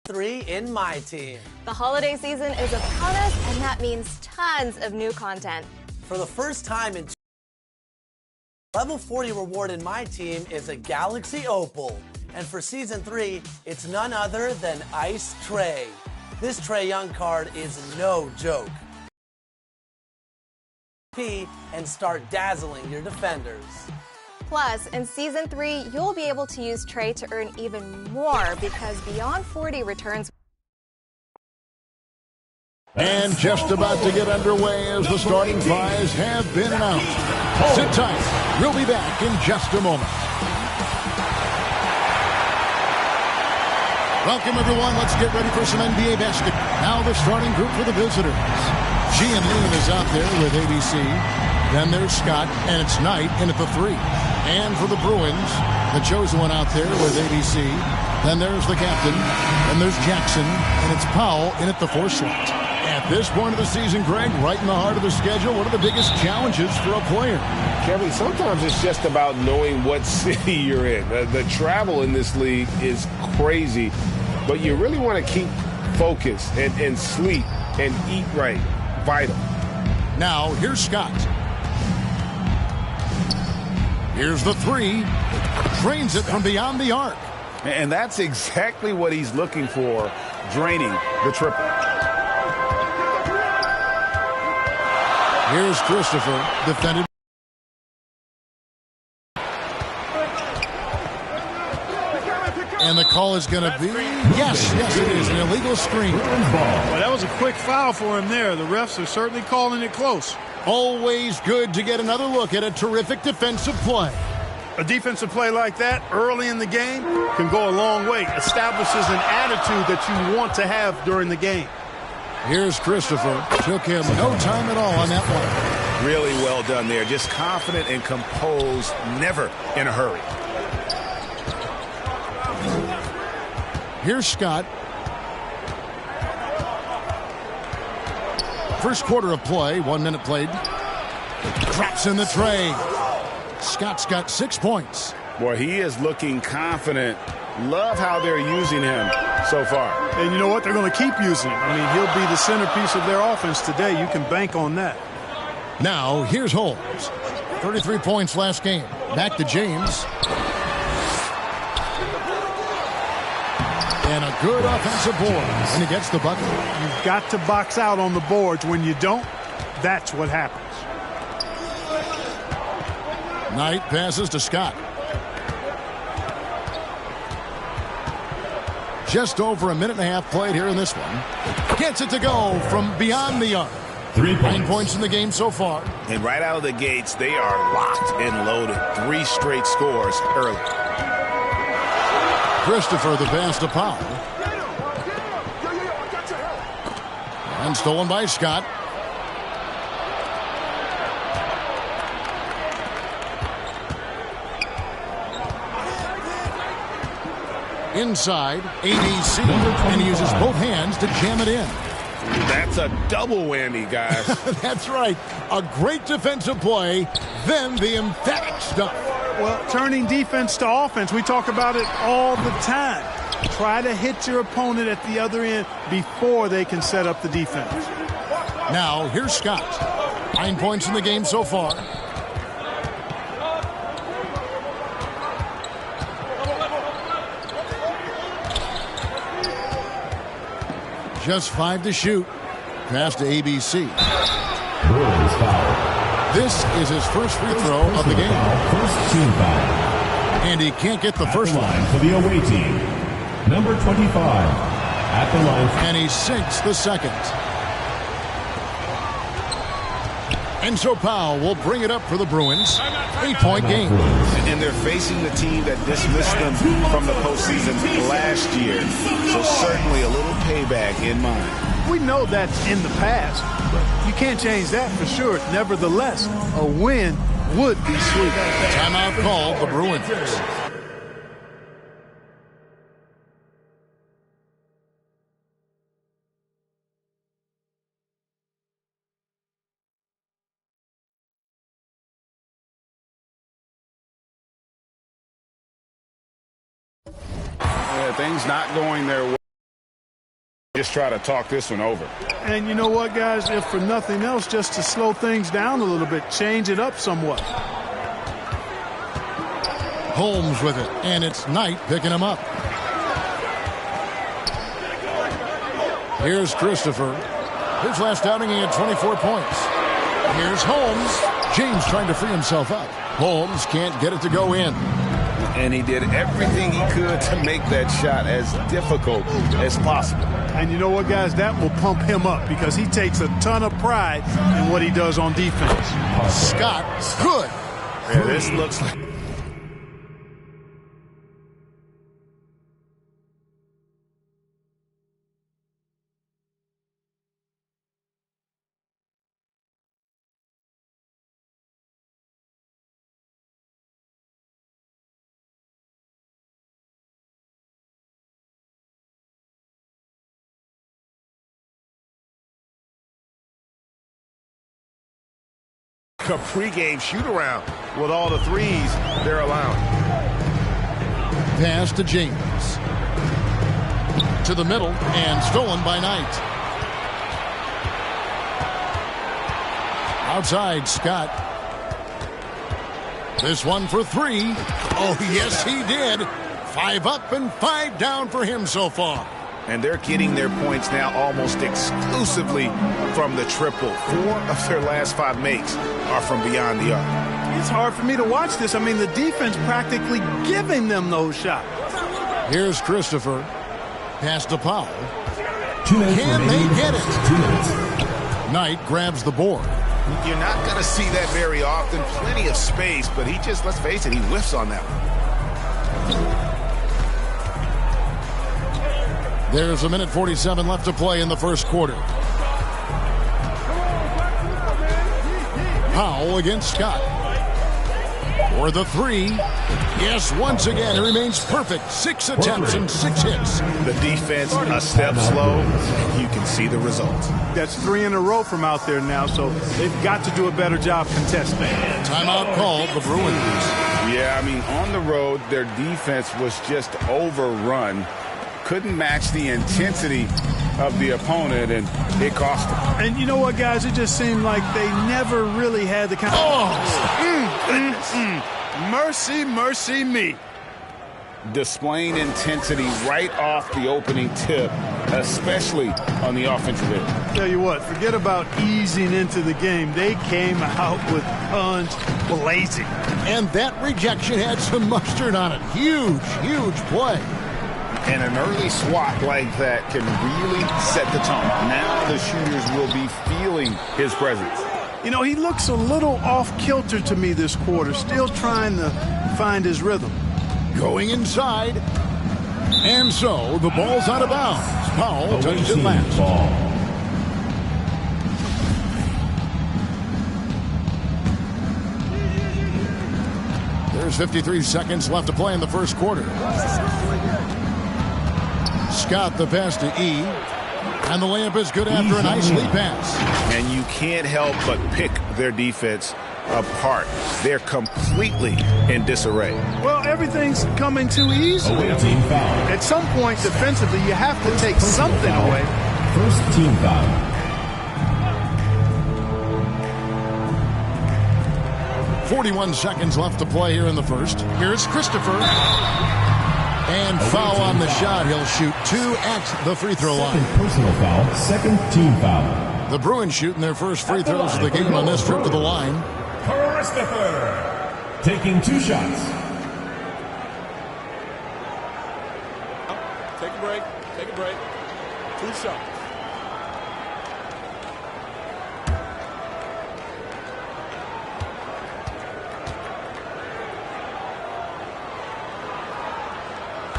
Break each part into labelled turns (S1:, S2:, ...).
S1: 3 in my team.
S2: The holiday season is upon us, and that means tons of new content.
S1: For the first time in Level 40 reward in my team is a Galaxy Opal. And for Season 3, it's none other than Ice Trae. This Trae Young card is no joke. And start dazzling your defenders.
S2: Plus, in Season 3, you'll be able to use Trae to earn even more because Beyond 40 returns.
S3: And just about to get underway as the starting fives have been announced. Sit tight. We'll be back in just a moment. Welcome, everyone. Let's get ready for some NBA basketball. Now the starting group for the visitors. Gian Lean is out there with ABC. Then there's Scott, and it's Knight in at the 3. And for the Bruins, the chosen one out there with ABC. Then there's the captain. Then there's Jackson, and it's Powell in at the 4 slot. At this point of the season, Greg, right in the heart of the schedule, what are the biggest challenges for a player?
S4: Kevin, sometimes it's just about knowing what city you're in. The travel in this league is crazy, but you really want to keep focus and sleep and eat right. Vital.
S3: Now, here's Scott. Here's the 3. Drains it from beyond the arc.
S4: And that's exactly what he's looking for, draining the triple.
S3: Here's Christopher, defended. And the call is going to be, yes, it is, an illegal screen.
S5: Well, that was a quick foul for him there. The refs are certainly calling it close.
S3: Always good to get another look at a terrific defensive play.
S5: A defensive play like that early in the game can go a long way. Establishes an attitude that you want to have during the game.
S3: Here's Christopher. Took him no time at all on that one.
S4: Really well done there. Just confident and composed, never in a hurry.
S3: Here's Scott. First quarter of play, 1 minute played. Drops in the tray. Scott's got 6 points.
S4: Boy, he is looking confident. Love how they're using him so far.
S5: And you know what? They're going to keep using him. I mean, he'll be the centerpiece of their offense today. You can bank on that.
S3: Now, here's Holmes. 33 points last game. Back to James. And a good offensive board. And he gets the bucket.
S5: You've got to box out on the boards. When you don't, that's what happens.
S3: Knight passes to Scott. Just over a minute and a half played here in this one. Gets it to go from beyond the arc. 9 points in the game so far.
S4: And right out of the gates, they are locked and loaded. 3 straight scores early.
S3: Christopher, the pass to Powell. And stolen by Scott. Inside, ABC, and he uses both hands to jam it in.
S4: That's a double whammy, guys.
S3: That's right. A great defensive play, then the emphatic stuff.
S5: Well, turning defense to offense, we talk about it all the time. Try to hit your opponent at the other end before they can set up the defense.
S3: Now, here's Scott. 9 points in the game so far. Just 5 to shoot. Pass to ABC. This is his first free throw of the game.
S6: First team foul.
S3: And he can't get the first one.
S6: For the away team, number 25 at the line.
S3: And he sinks the second. And so Powell will bring it up for the Bruins. 8-point game.
S4: And they're facing the team that dismissed them from the postseason last year. So certainly a little payback in mind.
S5: We know that's in the past, but you can't change that for sure. Nevertheless, a win would be sweet.
S3: Timeout called the Bruins.
S4: Things not going their way. Just try to talk this one over.
S5: And you know what, guys? If for nothing else, just to slow things down a little bit, change it up somewhat.
S3: Holmes with it, and it's Knight picking him up. Here's Christopher. His last outing, he had 24 points. Here's Holmes. James trying to free himself up. Holmes can't get it to go in.
S4: And he did everything he could to make that shot as difficult as possible.
S5: And you know what, guys? That will pump him up because he takes a ton of pride in what he does on defense.
S3: Scott, good.
S4: Yeah, this looks like... a pregame shoot-around with all the threes they're allowing.
S3: Pass to James. To the middle, and stolen by Knight. Outside, Scott. This one for three. Oh, yes, he did. 5 up and 5 down for him so far.
S4: And they're getting their points now almost exclusively from the triple. 4 of their last 5 makes are from beyond the arc.
S5: It's hard for me to watch this. I mean, the defense practically giving them those shots.
S3: Here's Christopher. Pass to Powell.
S6: 2 minutes
S3: Can
S6: remaining.
S3: they get it?
S6: 2 minutes.
S3: Knight grabs the board.
S4: You're not going to see that very often. Plenty of space, but he just, let's face it, he whiffs on that one.
S3: There's 1:47 left to play in the first quarter. Powell against Scott. For the three. Yes, once again, it remains perfect. 6 attempts and 6 hits.
S4: The defense a step slow. You can see the results.
S5: That's 3 in a row from out there now, so they've got to do a better job contesting.
S3: Timeout called the Bruins.
S4: Yeah, I mean, on the road, their defense was just overrun. Couldn't match the intensity of the opponent, and it cost them.
S5: And you know what, guys? It just seemed like they never really had the kind of... Mercy, mercy me.
S4: Displaying intensity right off the opening tip, especially on the offensive end.
S5: Tell you what, forget about easing into the game. They came out with guns blazing.
S3: And that rejection had some mustard on it. Huge, huge play.
S4: And an early swat like that can really set the tone. Now the shooters will be feeling his presence.
S5: You know, he looks a little off-kilter to me this quarter, still trying to find his rhythm.
S3: Going inside. And so the ball's out of bounds. Powell touched it last.
S6: Ball.
S3: There's 53 seconds left to play in the first quarter. Scott the pass to E. And the layup is good after a nice lead pass.
S4: And you can't help but pick their defense apart. They're completely in disarray.
S5: Well, everything's coming too easily.
S6: Away team foul.
S5: At some point, defensively, you have to take something away.
S6: First team foul.
S3: .41 seconds left to play here in the first. Here's Christopher. And foul on the shot. He'll shoot 2 at the free throw line.
S6: Second personal foul. Second team foul.
S3: The Bruins shooting their first free throws of the game on this trip to the line.
S6: Christopher taking 2 shots.
S7: Take a break. Take a break. 2 shots.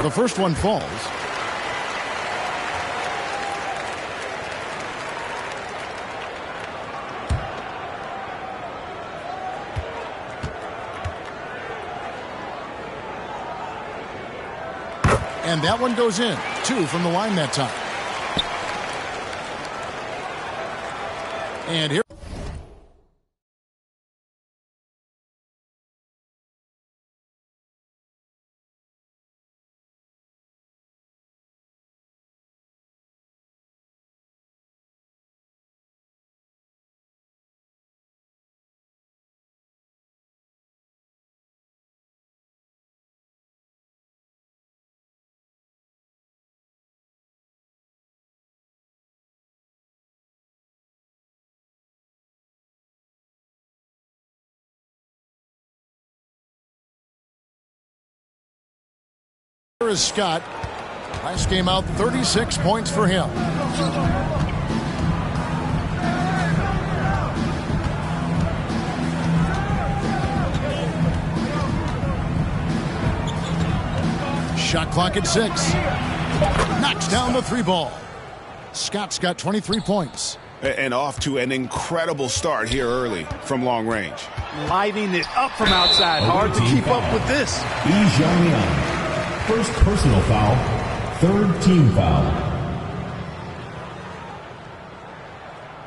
S3: The first one falls. And that one goes in. 2 from the line that time. And here. Here is Scott. Last game out, 36 points for him. Shot clock at 6. Knocks down the 3 ball. Scott's got 23 points.
S8: And off to an incredible start here early from long range.
S5: Lighting it up from outside. Hard to keep up with this.
S6: First personal foul, third team foul.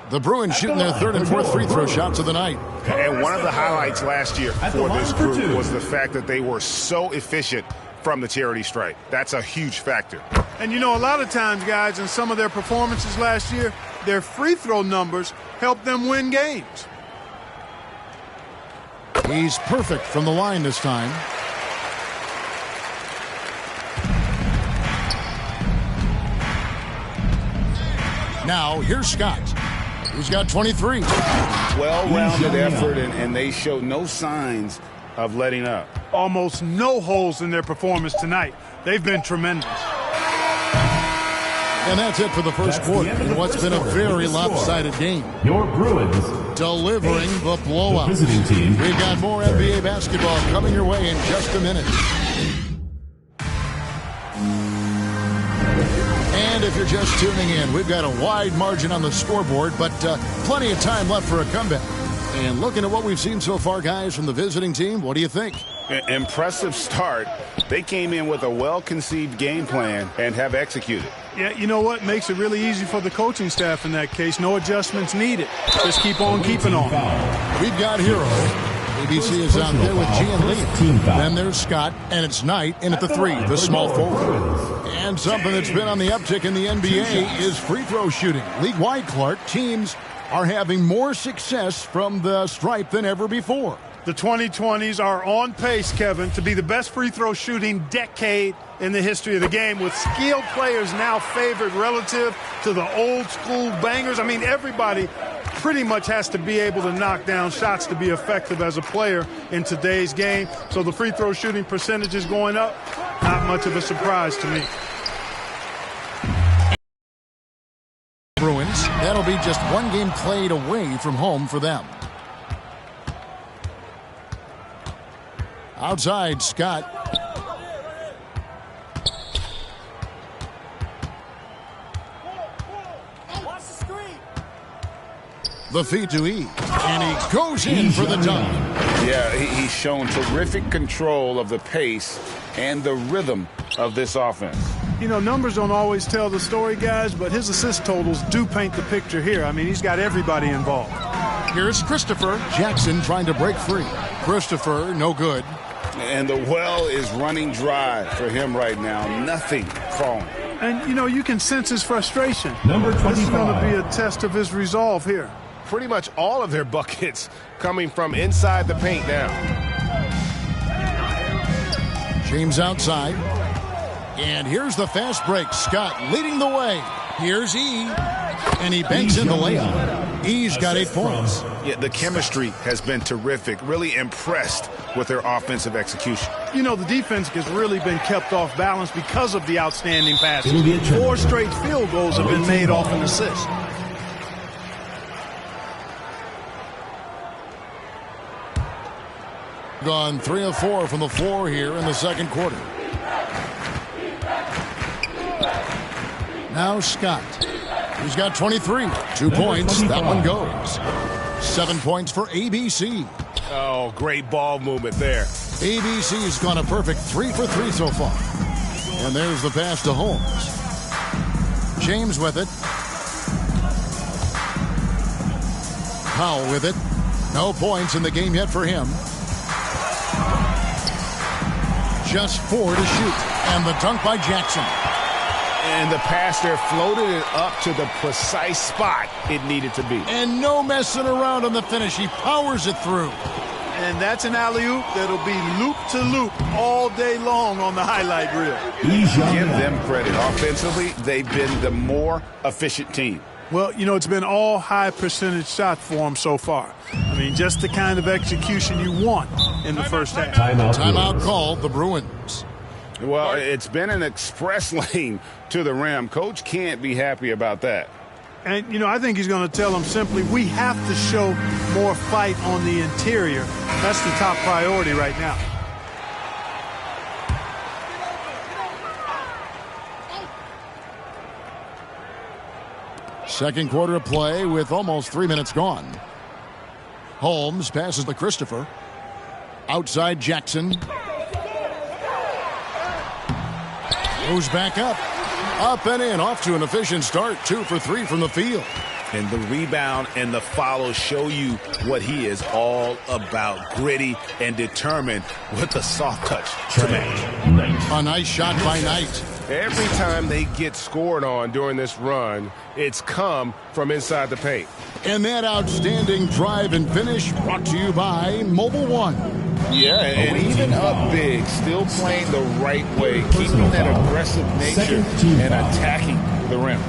S3: The Bruins shooting their 3rd and 4th free throw shots of the night.
S4: And one of the highlights last year for this group was the fact that they were so efficient from the charity stripe. That's a huge factor.
S5: And you know, a lot of times, guys, in some of their performances last year, their free throw numbers helped them win games.
S3: He's perfect from the line this time. Now, here's Scott. He's got 23.
S8: Well-rounded effort, and they showed no signs of letting up.
S5: Almost no holes in their performance tonight. They've been tremendous.
S3: And that's it for the first quarter in what's been a very lopsided game.
S6: Your Bruins
S3: Delivering the blowout.
S6: the visiting team.
S3: We've got more NBA basketball coming your way in just a minute. And if you're just tuning in, we've got a wide margin on the scoreboard, but plenty of time left for a comeback. And looking at what we've seen so far, guys, from the visiting team, what do you think?
S8: Impressive start. They came in with a well-conceived game plan and have executed.
S5: Yeah, you know what? Makes it really easy for the coaching staff in that case. No adjustments needed. Just keep on keeping on.
S3: We've got Hero. ABC is out there with G and Lee. Then there's Scott, and it's Knight in at the 3, the small forward. And something that's been on the uptick in the NBA is free throw shooting. League-wide, Clark, teams are having more success from the stripe than ever before.
S5: The 2020s are on pace, Kevin, to be the best free throw shooting decade in the history of the game, with skilled players now favored relative to the old school bangers. I mean, everybody pretty much has to be able to knock down shots to be effective as a player in today's game. So the free throw shooting percentage is going up. Not much of a surprise to me.
S3: Bruins, that'll be just one game played away from home for them. Outside, Scott. The feed to E. And he goes in for the dunk.
S8: Yeah, he's shown terrific control of the pace and the rhythm of this offense.
S5: You know, numbers don't always tell the story, guys, but his assist totals do paint the picture here. I mean, he's got everybody involved.
S3: Here's Christopher Jackson trying to break free. Christopher, no good.
S8: And the well is running dry for him right now. Nothing falling.
S5: And, you know, you can sense his frustration.
S6: Number 25.
S5: This is going to be a test of his resolve here.
S4: Pretty much all of their buckets coming from inside the paint now.
S3: James outside. And here's the fast break. Scott leading the way. Here's E. And he banks in the layup. E's got 8 points.
S8: Yeah, the chemistry has been terrific. Really impressed with their offensive execution.
S5: You know, the defense has really been kept off balance because of the outstanding passes. 4 straight field goals have been made off an assist.
S3: Gone 3 of 4 from the floor here in the second quarter. Now Scott. He's got 23. 2 points. That one goes. 7 points for ABC.
S4: Oh, great ball movement there.
S3: ABC's gone a perfect 3 for 3 so far. And there's the pass to Holmes. James with it. Powell with it. No points in the game yet for him. Just 4 to shoot. And the dunk by Jackson.
S4: And the pass there floated it up to the precise spot it needed to be.
S3: And no messing around on the finish. He powers it through.
S5: And that's an alley-oop that'll be loop-to-loop all day long on the highlight reel.
S8: Give them credit. Offensively, they've been the more efficient team.
S5: Well, you know, it's been all high-percentage shot for them so far. I mean, just the kind of execution you want in the first half.
S3: Timeout called the Bruins.
S4: Well, it's been an express lane to the rim. Coach can't be happy about that.
S5: And, I think he's going to tell them simply, we have to show more fight on the interior. That's the top priority right now.
S3: Second quarter of play with almost 3 minutes gone. Holmes passes to Christopher. Outside Jackson. Goes back up. Up and in. Off to an efficient start. 2 for 3 from the field.
S8: And the rebound and the follow show you what he is all about. Gritty and determined with a soft touch to match.
S3: A nice shot by Knight.
S4: Every time they get scored on during this run, it's come from inside the paint.
S3: And that outstanding drive and finish brought to you by Mobile One.
S8: Yeah, and even up big, still playing the right way, keeping that aggressive nature and attacking the rim.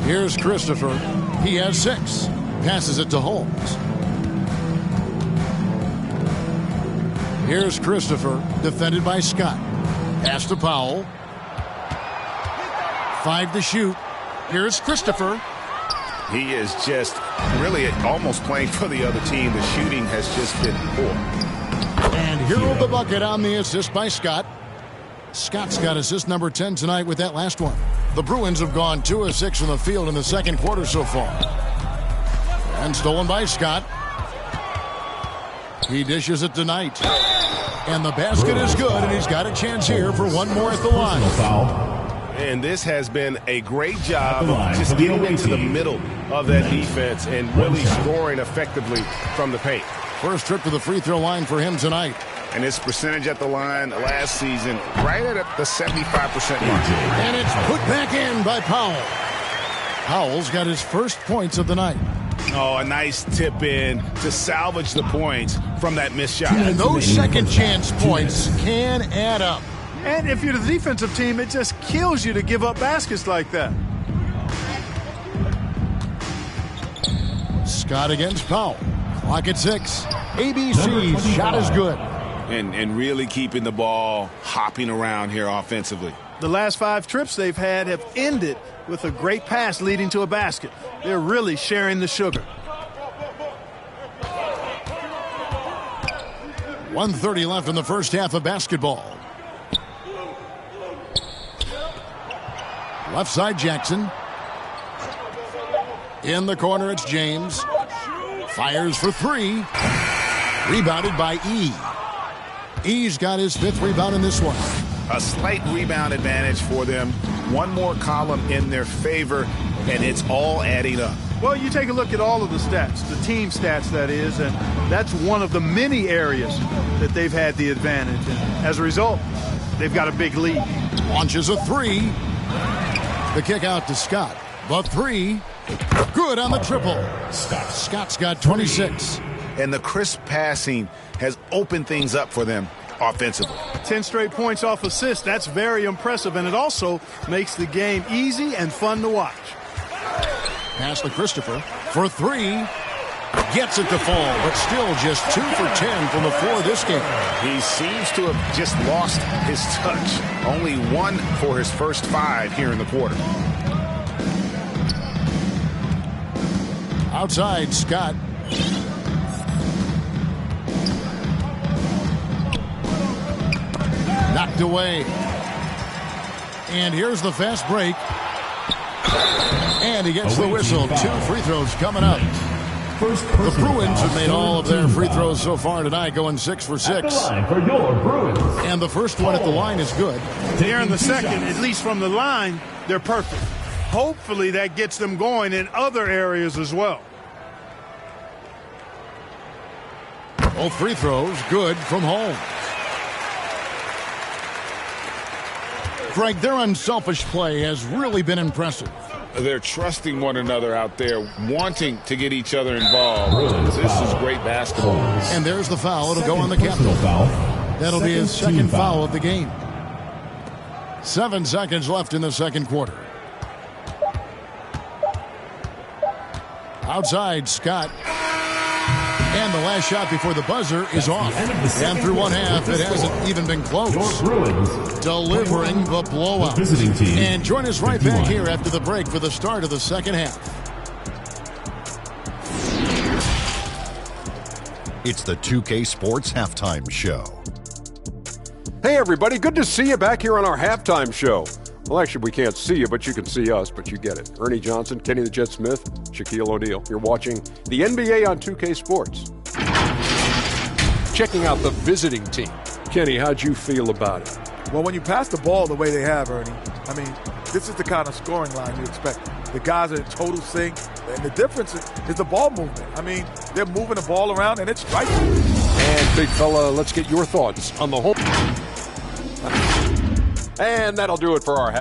S3: Here's Christopher. He has 6. Passes it to Holmes. Here's Christopher, defended by Scott. Pass to Powell. 5 to shoot. Here's Christopher.
S8: He is just really almost playing for the other team. The shooting has just been poor.
S3: And hero of the bucket on the assist by Scott. Scott's got assist number 10 tonight with that last one. The Bruins have gone 2 of 6 from the field in the second quarter so far. And stolen by Scott. He dishes it to Knight. And the basket is good, and he's got a chance here for one more at the line.
S4: And this has been a great job of just getting into the middle of that defense and really scoring effectively from the paint.
S3: First trip to the free throw line for him tonight.
S8: And his percentage at the line last season, right at the 75% mark.
S3: And it's put back in by Powell. Powell's got his first points of the night.
S8: Oh, a nice tip in to salvage the points from that missed shot.
S3: And those second chance points can add up.
S5: And if you're the defensive team, it just kills you to give up baskets like that.
S3: Scott against Powell. Clock at 6. ABC's shot is good.
S8: And really keeping the ball hopping around here offensively.
S5: The last 5 trips they've had have ended with a great pass leading to a basket. They're really sharing the sugar.
S3: 1:30 left in the first half of basketball. Left side Jackson. In the corner it's James. Fires for 3. Rebounded by E. E's got his 5th rebound in this one.
S8: A slight rebound advantage for them. One more column in their favor, and it's all adding up.
S5: Well, you take a look at all of the stats, the team stats that is, and that's one of the many areas that they've had the advantage. And as a result, they've got a big lead.
S3: Launches a 3. The kick out to Scott. The 3. Good on the triple. Scott's got 26.
S8: And the crisp passing has opened things up for them offensively.
S5: 10 straight points off assists. That's very impressive, and it also makes the game easy and fun to watch.
S3: Pass to Christopher for 3. Gets it to fall, but still just 2 for 10 from the floor this game.
S8: He seems to have just lost his touch. Only 1 for his first 5 here in the quarter.
S3: Outside, Scott. Knocked away. And here's the fast break. And he gets the whistle. 2 free throws coming up. The Bruins have made all of their free throws so far tonight, going 6 for 6. And the first one at the line is good.
S5: Here in the second, at least from the line, they're perfect. Hopefully that gets them going in other areas as well.
S3: Both free throws good from Holmes. Greg, their unselfish play has really been impressive.
S8: They're trusting one another out there, wanting to get each other involved. This is great basketball.
S3: And there's the foul. It'll go on the captain. That'll be his second foul of the game. 7 seconds left in the second quarter. Outside, Scott. And the last shot before the buzzer is off. And through one half, it hasn't even been close. Delivering the blowout.
S6: Visiting team.
S3: And join us right back here after the break for the start of the second half.
S9: It's the 2K Sports Halftime Show.
S10: Hey, everybody. Good to see you back here on our halftime show. Well, actually, we can't see you, but you can see us, but you get it. Ernie Johnson, Kenny the Jet Smith, Shaquille O'Neal. You're watching the NBA on 2K Sports. Checking out the visiting team. Kenny, how'd you feel about it?
S11: Well, when you pass the ball the way they have, Ernie, I mean, this is the kind of scoring line you expect. The guys are in total sync, and the difference is the ball movement. I mean, they're moving the ball around, and it's striking.
S10: And, big fella, let's get your thoughts on the whole. And that'll do it for our